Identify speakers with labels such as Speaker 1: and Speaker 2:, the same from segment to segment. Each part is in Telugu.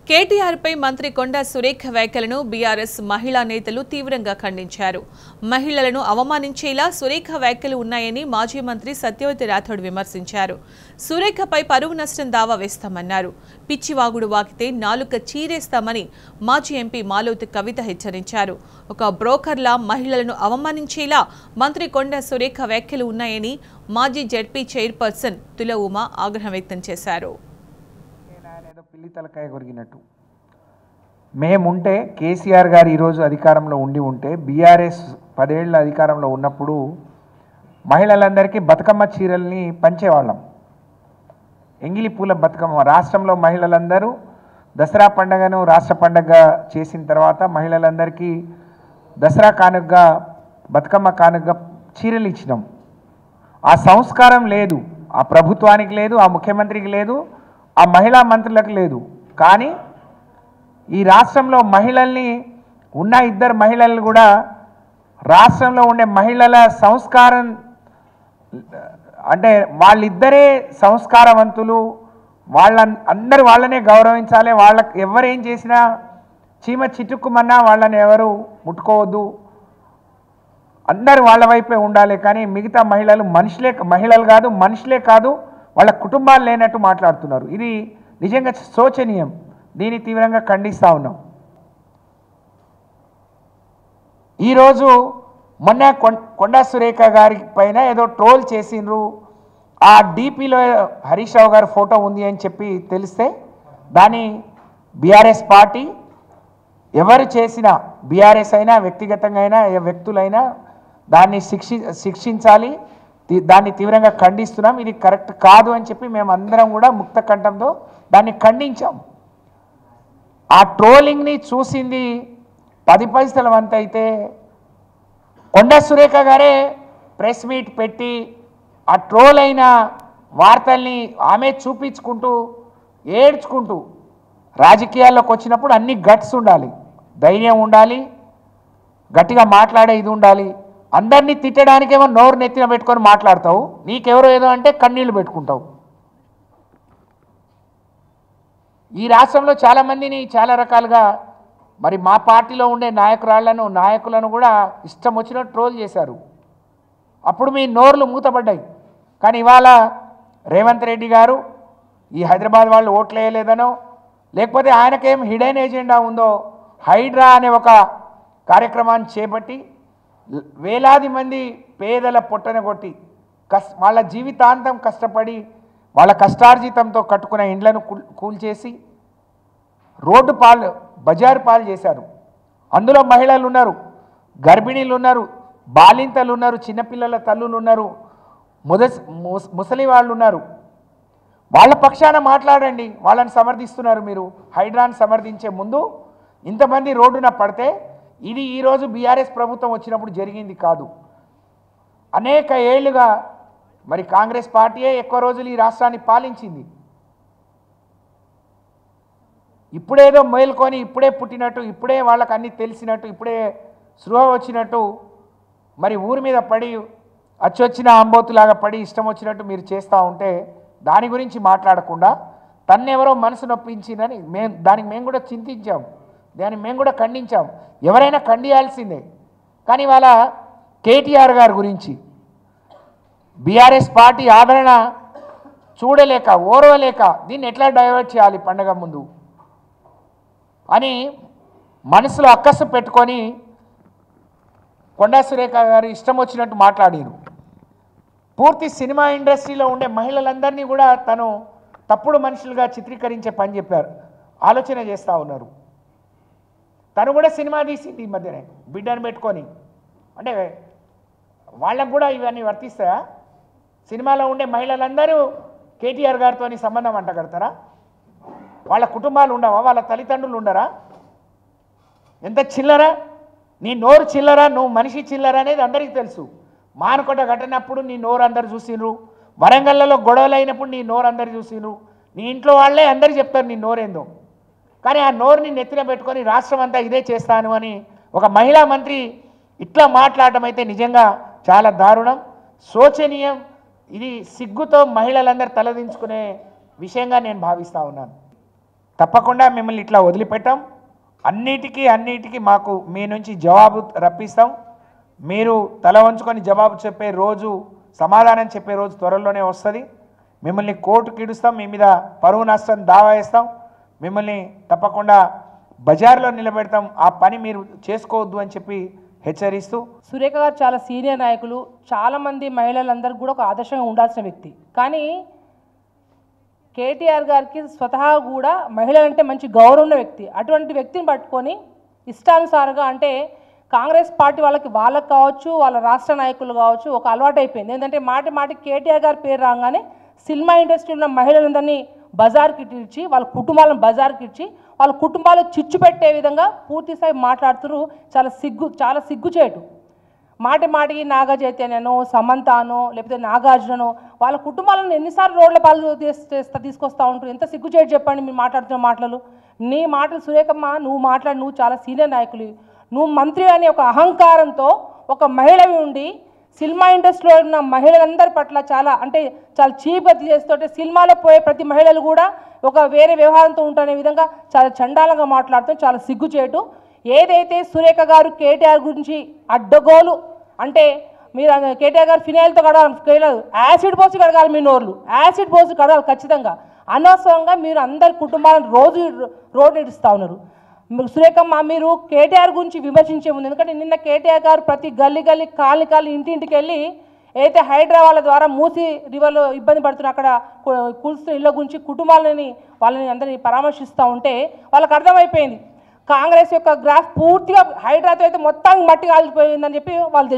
Speaker 1: కేటీఆర్ పై మంత్రి కొండా సురేఖ వ్యాఖ్యలను బీఆర్ఎస్ మహిళా నేతలు తీవ్రంగా ఖండించారు. మహిళలను అవమానించేలా సురేఖ వ్యాఖ్యలు ఉన్నాయని మాజీ మంత్రి సత్యవతి రాథోడ్ విమర్శించారు. సురేఖపై పరువు నష్టం దావా వేస్తామన్నారు. పిచ్చివాగుడు వాకితే నాలుక చీరేస్తామని మాజీ ఎంపీ మాలోతు కవిత హెచ్చరించారు. ఒక బ్రోకర్లా మహిళలను అవమానించేలా మంత్రి కొండా సురేఖ వ్యాఖ్యలు ఉన్నాయని మాజీ జెడ్పీ చైర్పర్సన్ తుల ఉమా ఆగ్రహం వ్యక్తం చేశారు.
Speaker 2: పిల్లి తలకాయ కొరిగినట్టు మేముంటే కేసీఆర్ గారు ఈరోజు అధికారంలో ఉంటే బీఆర్ఎస్ 10 ఏళ్ళ అధికారంలో ఉన్నప్పుడు మహిళలందరికీ బతుకమ్మ చీరల్ని పంచేవాళ్ళం. ఎంగిలి పూల బతుకమ్మ రాష్ట్రంలో మహిళలందరూ దసరా పండుగను రాష్ట్ర పండుగ చేసిన తర్వాత మహిళలందరికీ దసరా కానుకగా బతుకమ్మ కానుకగా చీరలు ఇచ్చినాం. ఆ సంస్కారం లేదు, ఆ ప్రభుత్వానికి లేదు, ఆ ముఖ్యమంత్రికి లేదు, ఆ మహిళా మంత్రులకు లేదు. కానీ ఈ రాష్ట్రంలో మహిళల్ని ఉన్న 2 మహిళలు కూడా రాష్ట్రంలో ఉండే మహిళల సంస్కారం అంటే వాళ్ళిద్దరే సంస్కారవంతులు, అందరూ వాళ్ళనే గౌరవించాలి. వాళ్ళకి ఎవరేం చేసినా చీమ చిటుక్కుమన్నా వాళ్ళని ఎవరు ముట్టుకోవద్దు, అందరూ వాళ్ళ వైపే ఉండాలి. కానీ మిగతా మహిళలు మహిళలు కాదు, మనుషులే కాదు, వాళ్ళ కుటుంబాలు లేనట్టు మాట్లాడుతున్నారు. ఇది నిజంగా శోచనీయం. దీన్ని తీవ్రంగా ఖండిస్తూ ఉన్నాం. ఈరోజు మొన్న కొండా సురేఖ గారి పైన ఏదో ట్రోల్ చేసిండ్రు. ఆ డీపీలో హరీష్ రావు గారి ఫోటో ఉంది అని చెప్పి తెలిస్తే దాన్ని బీఆర్ఎస్ పార్టీ ఎవరు చేసినా, బీఆర్ఎస్ అయినా వ్యక్తిగతంగా అయినా వ్యక్తులైనా దాన్ని శిక్షించాలి. దాన్ని తీవ్రంగా ఖండిస్తున్నాం. ఇది కరెక్ట్ కాదు అని చెప్పి మేము అందరం కూడా ముక్త కంఠంతో దాన్ని ఖండించాం. ఆ ట్రోలింగ్ని చూసింది 10 పైసల వంత అయితే కొండా సురేఖ గారే ప్రెస్ మీట్ పెట్టి ఆ ట్రోల్ అయిన వార్తల్ని ఆమె చూపించుకుంటూ ఏడ్చుకుంటూ, రాజకీయాల్లోకి వచ్చినప్పుడు అన్ని గట్స్ ఉండాలి, ధైర్యం ఉండాలి, గట్టిగా మాట్లాడే ఇది ఉండాలి. అందరినీ తిట్టడానికేమో నోరు నెత్తిన పెట్టుకొని మాట్లాడతావు, నీకెవరో ఏదో అంటే కన్నీళ్లు పెట్టుకుంటావు. ఈ రాష్ట్రంలో చాలామందిని చాలా రకాలుగా మరి మా పార్టీలో ఉండే నాయకులను కూడా ఇష్టం వచ్చినట్టు ట్రోల్ చేశారు. అప్పుడు మీ నోర్లు మూతపడ్డాయి. కానీ ఇవాళ రేవంత్ రెడ్డి గారు ఈ హైదరాబాద్ వాళ్ళు ఓట్లు వేయలేదనో, లేకపోతే ఆయనకేం హిడెన్ ఎజెండా ఉందో, హైడ్రా అనే ఒక కార్యక్రమాన్ని చేపట్టి వేలాది మంది పేదల పొట్టన కొట్టి వాళ్ళ జీవితాంతం కష్టపడి వాళ్ళ కష్టార్జితంతో కట్టుకున్న ఇండ్లను కూల్చేసి రోడ్డు పాలు బజారు పాలు చేశారు. అందులో మహిళలు ఉన్నారు, గర్భిణీలు ఉన్నారు, బాలింతలు ఉన్నారు, చిన్నపిల్లల తల్లులు ఉన్నారు, ముసలి వాళ్ళు ఉన్నారు. వాళ్ళ పక్షాన మాట్లాడండి. వాళ్ళని సమర్థిస్తున్నారు మీరు. హైడ్రాని సమర్థించే ముందు ఇంతమంది రోడ్డున పడితే ఇది ఈరోజు బీఆర్ఎస్ ప్రభుత్వం వచ్చినప్పుడు జరిగింది కాదు. అనేక ఏళ్లుగా మరి కాంగ్రెస్ పార్టీయే ఎక్కువ రోజులు ఈ రాష్ట్రాన్ని పాలించింది. ఇప్పుడేదో మేల్కొని ఇప్పుడే పుట్టినట్టు, ఇప్పుడే వాళ్ళకి అన్నీ తెలిసినట్టు, ఇప్పుడే స్పృహ వచ్చినట్టు మరి ఊరి మీద పడి అచ్చొచ్చిన ఆంబోతులాగా పడి ఇష్టం వచ్చినట్టు మీరు చేస్తూ ఉంటే దాని గురించి మాట్లాడకుండా తన్నెవరో మనసు నొప్పించిందని దానికి మేము కూడా చింతించాం, దాన్ని మేము కూడా ఖండించాం. ఎవరైనా ఖండియాల్సిందే. కానీ ఇవాళ కేటీఆర్ గారి గురించి బీఆర్ఎస్ పార్టీ ఆదరణ చూడలేక ఓర్వలేక దీన్ని ఎట్లా డైవర్ట్ చేయాలి పండగ ముందు అని మనసులో అక్కసు పెట్టుకొని కొండా సురేఖ గారు ఇష్టం వచ్చినట్టు మాట్లాడారు. పూర్తి సినిమా ఇండస్ట్రీలో ఉండే మహిళలందరినీ కూడా తను తప్పుడు మనుషులుగా చిత్రీకరించే పని చెప్పారు, ఆలోచన చేస్తూ ఉన్నారు. తను కూడా సినిమా తీసింది ఈ మధ్యనే బిడ్డను పెట్టుకొని. అంటే వాళ్ళకు కూడా ఇవన్నీ వర్తిస్తాయా? సినిమాలో ఉండే మహిళలందరూ కేటీఆర్ గారితో సంబంధం అంటగడతారా? వాళ్ళ కుటుంబాలు ఉండవా? వాళ్ళ తల్లిదండ్రులు ఉండరా? ఎంత చిల్లరా నీ నోరు, చిల్లరా నువ్వు మనిషి చిల్లరా అనేది అందరికీ తెలుసు. మానకొండ ఘటనప్పుడు నీ నోరు అందరు చూసిండ్రు, వరంగల్లో గొడవలు అయినప్పుడు నీ నోరు అందరు చూసిండ్రు, నీ ఇంట్లో వాళ్ళే అందరు చెప్తారు నీ నోరేందో. కానీ ఆ నోరుని నెత్తిన పెట్టుకొని రాష్ట్రం అంతా ఇదే చేస్తాను అని ఒక మహిళా మంత్రి ఇట్లా మాట్లాడటం అయితే నిజంగా చాలా దారుణం, శోచనీయం. ఇది సిగ్గుతో మహిళలందరూ తలదించుకునే విషయంగా నేను భావిస్తూ ఉన్నాను. తప్పకుండా మిమ్మల్ని ఇట్లా వదిలిపెట్టాం. అన్నిటికీ మాకు మీ నుంచి జవాబు రప్పిస్తాం. మీరు తల వంచుకొని జవాబు చెప్పే రోజు, సమాధానం చెప్పే రోజు త్వరలోనే వస్తుంది. మిమ్మల్ని కోర్టుకి ఇడుస్తాం, మీ మీద పరువు నష్టం దావా వేస్తాం, మిమ్మల్ని తప్పకుండా బజార్లో నిలబెడతాం. ఆ పని మీరు చేసుకోవద్దు అని చెప్పి హెచ్చరిస్తూ,
Speaker 3: సురేఖ గారు చాలా సీనియర్ నాయకులు, చాలామంది మహిళలందరికీ కూడా ఒక ఆదర్శంగా ఉండాల్సిన వ్యక్తి. కానీ కేటీఆర్ గారికి స్వతహా కూడా మహిళలంటే మంచి గౌరవం ఉన్న వ్యక్తి. అటువంటి వ్యక్తిని పట్టుకొని ఇష్టానుసారంగా, అంటే కాంగ్రెస్ పార్టీ వాళ్ళకి కావచ్చు, వాళ్ళ రాష్ట్ర నాయకులు కావచ్చు, ఒక అలవాటు అయిపోయింది. ఏంటంటే మాటి కేటీఆర్ గారి పేరు రాగానే సినిమా ఇండస్ట్రీలో ఉన్న మహిళలందరినీ బజార్కి ఇచ్చి, వాళ్ళ కుటుంబాలను బజార్కి ఇచ్చి, వాళ్ళ కుటుంబాలు చిచ్చు పెట్టే విధంగా పూర్తిస్థాయి మాట్లాడుతున్నారు. చాలా సిగ్గుచేటు. మాటికి నాగ చైతన్యనో, సమంతనో, లేకపోతే నాగార్జుననో వాళ్ళ కుటుంబాలను ఎన్నిసార్లు రోడ్ల పాలు తీసుకొస్తూ ఉంటారు. ఎంత సిగ్గుచేటు చెప్పండి మీరు మాట్లాడుతున్న మాటలు. నీ మాటలు సురేఖమ్మ, నువ్వు చాలా సీనియర్ నాయకులు, నువ్వు మంత్రి అనే ఒక అహంకారంతో ఒక మహిళవి ఉండి సినిమా ఇండస్ట్రీలో ఉన్న మహిళలందరి పట్ల చాలా చీప్గా చేస్తుంటే, సినిమాలో పోయే ప్రతి మహిళలు కూడా ఒక వేరే వ్యవహారంతో ఉంటునే విధంగా చాలా చండాలంగా మాట్లాడుతాం. చాలా సిగ్గుచేటు. ఏదైతే సురేఖ గారు కేటీఆర్ గురించి అడ్డగోలు, అంటే మీరు కేటీఆర్ గారు ఫినాయిల్తో కడగాలి, యాసిడ్ పోసి కడగాలి, మీ నోర్లు యాసిడ్ పోసి కడగాలి ఖచ్చితంగా. అనవసరంగా మీరు అందరి కుటుంబాలను రోజు రోడ్డు ఇడుస్తూ ఉన్నారు. సురేఖమ్మ, మీరు కేటీఆర్ గురించి విమర్శించే ముందు, ఎందుకంటే నిన్న కేటీఆర్ గారు ప్రతి గల్లీ కాలి ఇంటింటికి వెళ్ళి అయితే హైదరాబాద్ ద్వారా మూసీ రివర్లో ఇబ్బంది పడుతున్న అక్కడ కూల్స్తున్న ఇళ్ళ గురించి వాళ్ళని అందరినీ పరామర్శిస్తూ ఉంటే వాళ్ళకి అర్థమైపోయింది కాంగ్రెస్ యొక్క గ్రాఫ్ పూర్తిగా హైదరాబాద్ అయితే మొత్తానికి మట్టి కాలిపోయిందని చెప్పి వాళ్ళు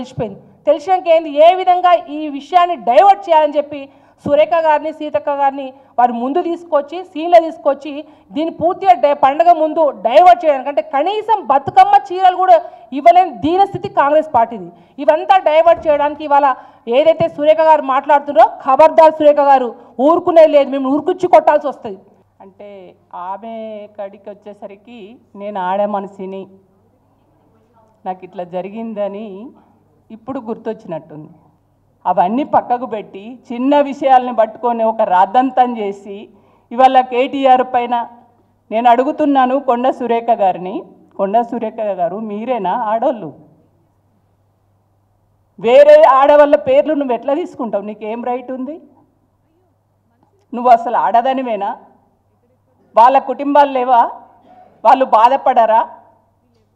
Speaker 3: తెలిసినాక ఏంది, ఏ విధంగా ఈ విషయాన్ని డైవర్ట్ చేయాలని చెప్పి సురేఖ గారిని, సీతక్క గారిని వారి ముందు తీసుకొచ్చి, సీన్లో తీసుకొచ్చి దీన్ని పూర్తిగా పండగ ముందు డైవర్ట్ చేయడానికి, అంటే కనీసం బతుకమ్మ చీరలు కూడా ఇవ్వలేని దీనస్థితి కాంగ్రెస్ పార్టీది. ఇవంతా డైవర్ట్ చేయడానికి ఇవాళ ఏదైతే సురేఖ గారు మాట్లాడుతున్నారో, ఖబర్దార్ సురేఖ గారు, ఊరుకునేది లేదు, మేము ఊరుకుచ్చి కొట్టాల్సి వస్తుంది.
Speaker 4: అంటే ఆమె కడికి వచ్చేసరికి నేను ఆడే మనిషిని, నాకు ఇట్లా జరిగిందని ఇప్పుడు గుర్తొచ్చినట్టుంది. అవన్నీ పక్కకు పెట్టి చిన్న విషయాలని పట్టుకొని ఒక రాద్దంతం చేసి ఇవాళ కేటీఆర్ పైన నేను అడుగుతున్నాను కొండ సురేఖ గారిని, కొండ సురేఖ గారు మీరేనా ఆడోళ్ళు? వేరే ఆడవాళ్ళ పేర్లు నువ్వు ఎట్లా తీసుకుంటావు? నీకేం రైట్ ఉంది? నువ్వు అసలు ఆడదానివేనా? వాళ్ళ కుటుంబాలు లేవా? వాళ్ళు బాధపడరా?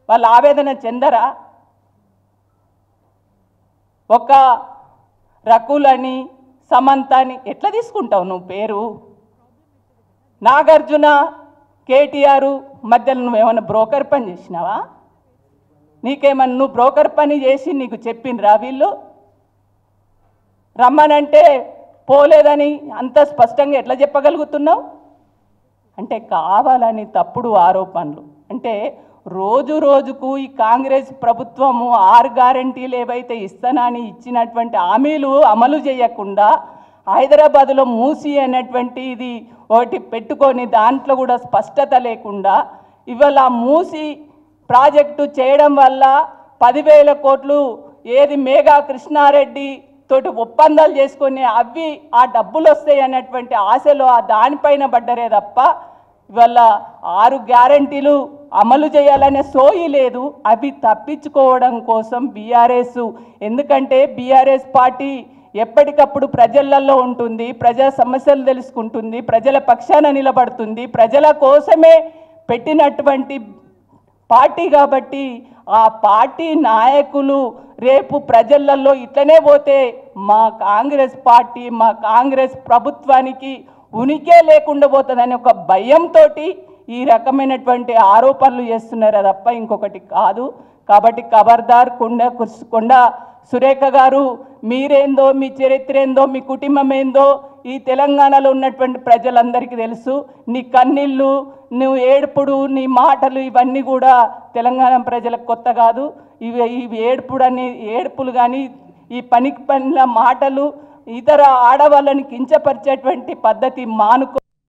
Speaker 4: వాళ్ళు ఆవేదన చెందరా? ఒక రకులని, సమంతని ఎట్లా తీసుకుంటావు నువ్వు పేరు? నాగార్జున, కేటీఆర్ మధ్యలో నువ్వేమన్నా బ్రోకర్ పని చేసినావా? నీకేమన్నా నువ్వు బ్రోకర్ పని చేసి నీకు చెప్పిండ్రా వీళ్ళు? రమ్మనంటే పోలేదని అంత స్పష్టంగా ఎట్లా చెప్పగలుగుతున్నావు? అంటే కావాలని తప్పుడు ఆరోపణలు. అంటే రోజుకు ఈ కాంగ్రెస్ ప్రభుత్వము 6 గ్యారెంటీలు ఏవైతే ఇస్తానని ఇచ్చినటువంటి హామీలు అమలు చేయకుండా హైదరాబాద్లో మూసి అనేటువంటి ఇది ఒకటి పెట్టుకొని దాంట్లో కూడా స్పష్టత లేకుండా ఇవాళ మూసి ప్రాజెక్టు చేయడం వల్ల 10,000 కోట్లు ఏది మేఘా కృష్ణారెడ్డి తోటి ఒప్పందాలు చేసుకొని అవి ఆ డబ్బులు వస్తాయి అనేటువంటి ఆశలో దానిపైన పడ్డరే తప్ప ఇవాళ 6 గ్యారెంటీలు అమలు చేయాలనే సోయి లేదు. అవి తప్పించుకోవడం కోసం బీఆర్ఎస్, ఎందుకంటే బీఆర్ఎస్ పార్టీ ఎప్పటికప్పుడు ప్రజలలో ఉంటుంది, ప్రజా సమస్యలు తెలుసుకుంటుంది, ప్రజల పక్షాన నిలబడుతుంది, ప్రజల కోసమే పెట్టినటువంటి పార్టీ కాబట్టి ఆ పార్టీ నాయకులు రేపు ప్రజలలో ఇట్లనే పోతే మా కాంగ్రెస్ పార్టీ, మా కాంగ్రెస్ ప్రభుత్వానికి ఉనికే లేకుండా పోతుందని ఒక భయంతో ఈ రకమైనటువంటి ఆరోపణలు చేస్తున్నారు తప్ప ఇంకొకటి కాదు. కాబట్టి ఖబర్దార్ కొండ సురేఖ గారు, మీరేందో, మీ చరిత్ర ఏందో, మీ కుటుంబం ఏందో ఈ తెలంగాణలో ఉన్నటువంటి ప్రజలందరికీ తెలుసు. నీ కన్నీళ్ళు, నువ్వు ఏడుపుడు, నీ మాటలు ఇవన్నీ కూడా తెలంగాణ ప్రజలకు కొత్త కాదు. ఇవి ఏడుపులు కానీ ఈ పనికి పనిల మాటలు ఇతర ఆడవాళ్ళని కించపరిచేటువంటి పద్ధతి మానుకో.